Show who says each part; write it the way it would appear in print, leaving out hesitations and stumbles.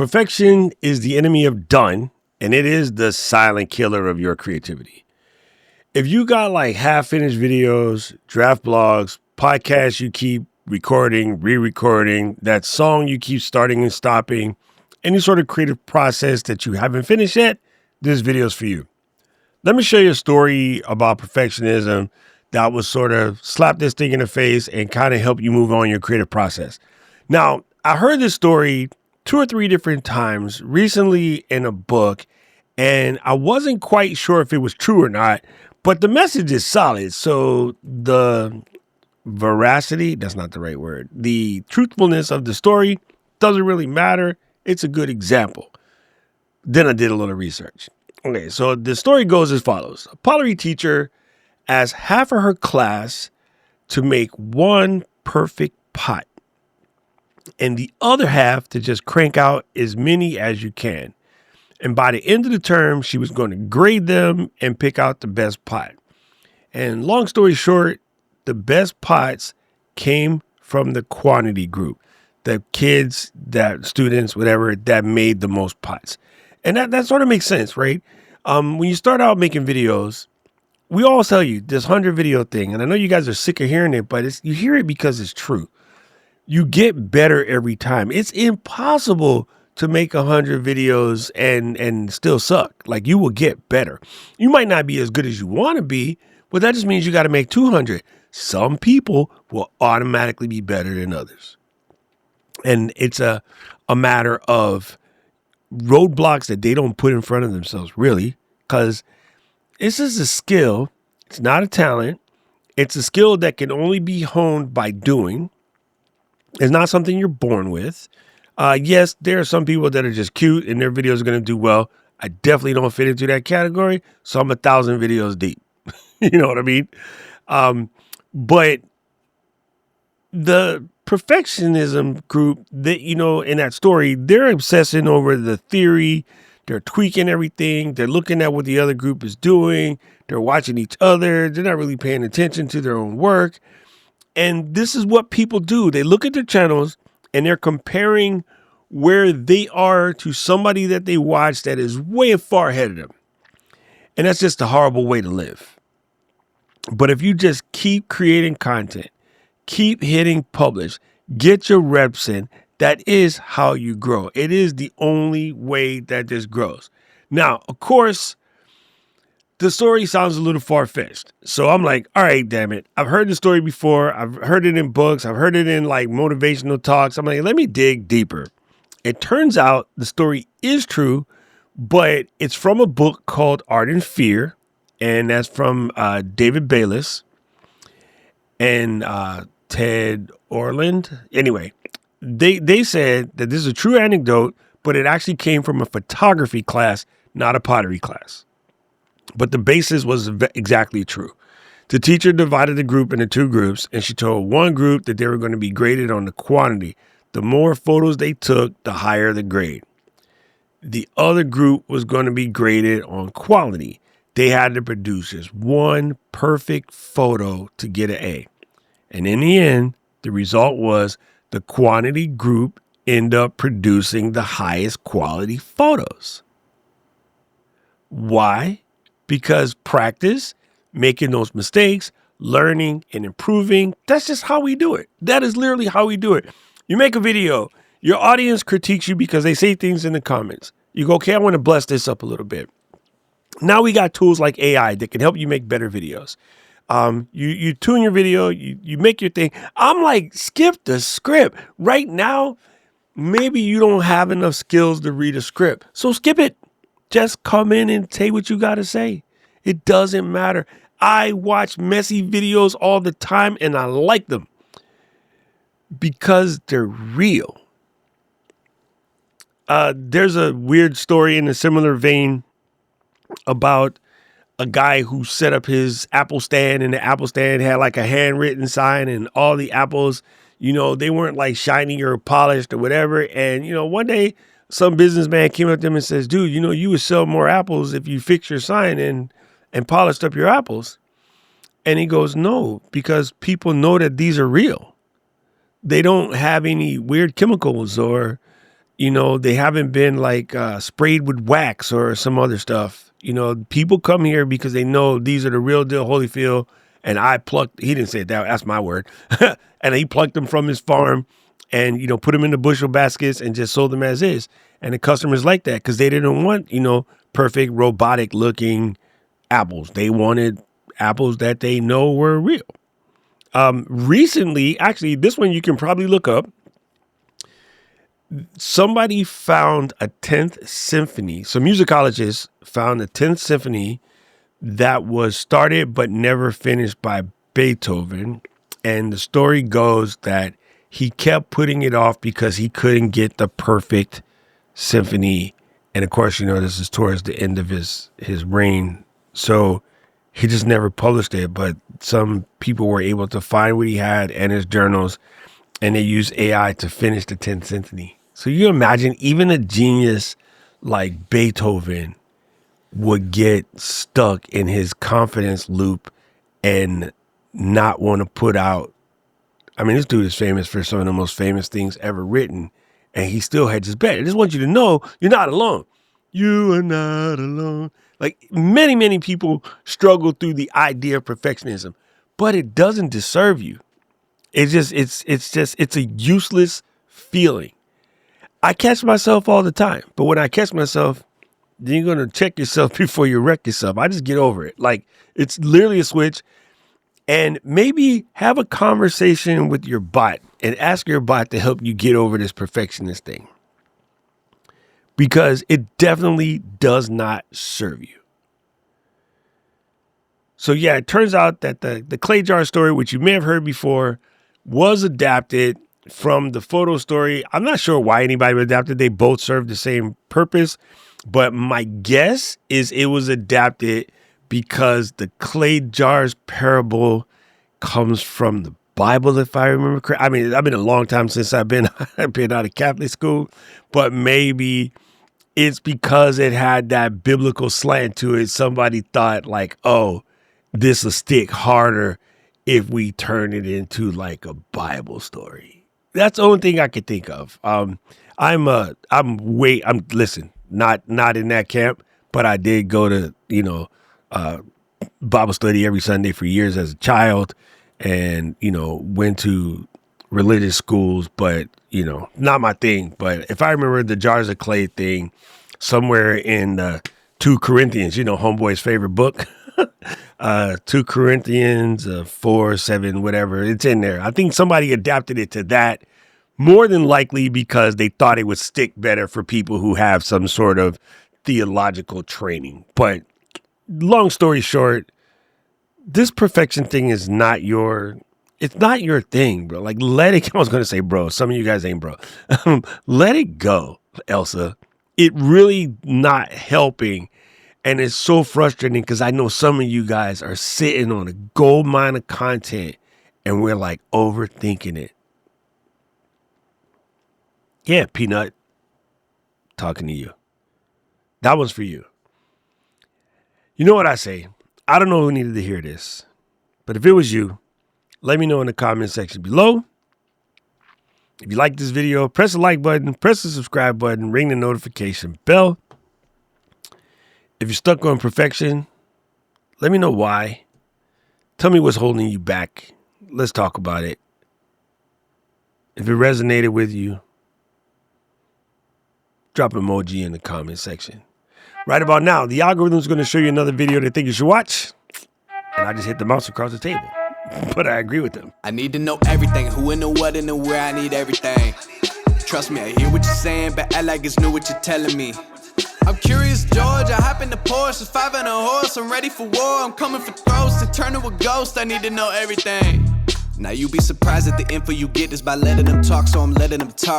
Speaker 1: Perfection is the enemy of done, and it is the silent killer of your creativity. If you got like half-finished videos, draft blogs, podcasts you keep recording, re-recording, that song you keep starting and stopping, any sort of creative process that you haven't finished yet, this video is for you. Let me show you a story about perfectionism that will sort of slap this thing in the face and kind of help you move on your creative process. Now, I heard this story 2 or 3 different times recently in a book, and I wasn't quite sure if it was true or not, but the message is solid. So the veracity, that's not the right word, the truthfulness of the story doesn't really matter. It's a good example. Then I did a little research. Okay, so the story goes as follows. A pottery teacher asked half of her class to make one perfect pot and the other half to just crank out as many as you can. And by the end of the term, she was going to grade them and pick out the best pot. And long story short, the best pots came from the quantity group, the kids, that students, whatever, that made the most pots. And that sort of makes sense, right? When you start out making videos, we all tell you this 100 video thing. And I know you guys are sick of hearing it, but you hear it because it's true. You get better every time. It's impossible to make 100 videos and still suck. Like, you will get better. You might not be as good as you want to be, but that just means you got to make 200. Some people will automatically be better than others. And it's a matter of roadblocks that they don't put in front of themselves, really, because this is a skill. It's not a talent. It's a skill that can only be honed by doing. It's not something you're born with. Yes, there are some people that are just cute and their videos are going to do well. I definitely don't fit into that category, so I'm 1,000 videos deep. You know what I mean? But the perfectionism group that, in that story, they're obsessing over the theory. They're tweaking everything. They're looking at what the other group is doing. They're watching each other. They're not really paying attention to their own work. And this is what people do. They look at their channels and they're comparing where they are to somebody that they watch that is way far ahead of them. And that's just a horrible way to live. But if you just keep creating content, keep hitting publish, get your reps in, that is how you grow. It is the only way that this grows. Now, of course, the story sounds a little far-fetched. So I'm like, all right, damn it. I've heard the story before. I've heard it in books. I've heard it in like motivational talks. I'm like, let me dig deeper. It turns out the story is true, but it's from a book called Art and Fear. And that's from David Bayless and Ted Orland. Anyway, they said that this is a true anecdote, but it actually came from a photography class, not a pottery class. But the basis was exactly true. The teacher divided the group into 2 groups, and she told one group that they were going to be graded on the quantity. The more photos they took, the higher the grade. The other group was going to be graded on quality. They had to produce just one perfect photo to get an A. And in the end, the result was the quantity group ended up producing the highest quality photos. Why? Because practice, making those mistakes, learning and improving, that's just how we do it. That is literally how we do it. You make a video, your audience critiques you because they say things in the comments. You go, okay, I want to bless this up a little bit. Now we got tools like AI that can help you make better videos. You tune your video, you make your thing. I'm like, skip the script. Right now, maybe you don't have enough skills to read a script. So skip it. Just come in and say what you got to say. It doesn't matter. I watch messy videos all the time and I like them because they're real. There's a weird story in a similar vein about a guy who set up his Apple stand, and the Apple stand had like a handwritten sign, and all the apples, they weren't like shiny or polished or whatever. And, one day some businessman came up to him and says, dude, you would sell more apples if you fix your sign and polished up your apples. And he goes, no, because people know that these are real. They don't have any weird chemicals or, They haven't been like sprayed with wax or some other stuff. People come here because they know these are the real deal Holyfield. And I plucked, he didn't say that, that's my word. And he plucked them from his farm and, put them in the bushel baskets and just sold them as is. And the customers like that because they didn't want, perfect robotic looking apples. They wanted apples that they know were real. Recently, actually, this one you can probably look up. Somebody found a 10th symphony. Some musicologists found a 10th symphony that was started but never finished by Beethoven. And the story goes that he kept putting it off because he couldn't get the perfect symphony. And of course, this is towards the end of his reign. So he just never published it. But some people were able to find what he had and his journals, and they used AI to finish the 10th symphony. So you imagine even a genius like Beethoven would get stuck in his confidence loop and not want to put out. I mean, this dude is famous for some of the most famous things ever written, and he still had his bet. I just want you to know you're not alone. You are not alone. Like many, many people struggle through the idea of perfectionism, but it doesn't deserve you. It's a useless feeling. I catch myself all the time, but when I catch myself, then you're going to check yourself before you wreck yourself. I just get over it. Like it's literally a switch. And maybe have a conversation with your bot and ask your bot to help you get over this perfectionist thing. Because it definitely does not serve you. So yeah, it turns out that the clay jar story, which you may have heard before, was adapted from the photo story. I'm not sure why anybody would adapt it. They both serve the same purpose. But my guess is it was adapted because the clay jars parable comes from the Bible, if I remember correctly. I mean, I've been a long time since I've been out of Catholic school, but maybe it's because it had that biblical slant to it. Somebody thought like, oh, this will stick harder if we turn it into like a Bible story. That's the only thing I could think of. Listen, not in that camp, but I did go to, Bible study every Sunday for years as a child and, went to religious schools, but, not my thing. But if I remember the jars of clay thing somewhere in 2 Corinthians, homeboy's favorite book, 2 Corinthians 4:7, whatever, it's in there. I think somebody adapted it to that more than likely because they thought it would stick better for people who have some sort of theological training. But long story short, this perfection thing is not it's not your thing, bro. Like, let it, I was going to say, bro, some of you guys ain't bro. Let it go, Elsa. It really not helping. And it's so frustrating because I know some of you guys are sitting on a gold mine of content and we're like overthinking it. Yeah, Peanut, talking to you. That one's for you. You know what I say? I don't know who needed to hear this, but if it was you, let me know in the comment section below. If you like this video, press the like button, press the subscribe button, ring the notification bell. If you're stuck on perfection, let me know why. Tell me what's holding you back. Let's talk about it. If it resonated with you, drop an emoji in the comment section. Right about now, the algorithm is going to show you another video they think you should watch. And I just hit the mouse across the table. But I agree with them.
Speaker 2: I need to know everything. Who and the what and the where. I need everything. Trust me, I hear what you're saying, but act like it's new what you're telling me. I'm curious, George. I hop in the Porsche, 5 and a horse. I'm ready for war. I'm coming for throats to turn to a ghost. I need to know everything. Now you be surprised at the info you get is by letting them talk, so I'm letting them talk.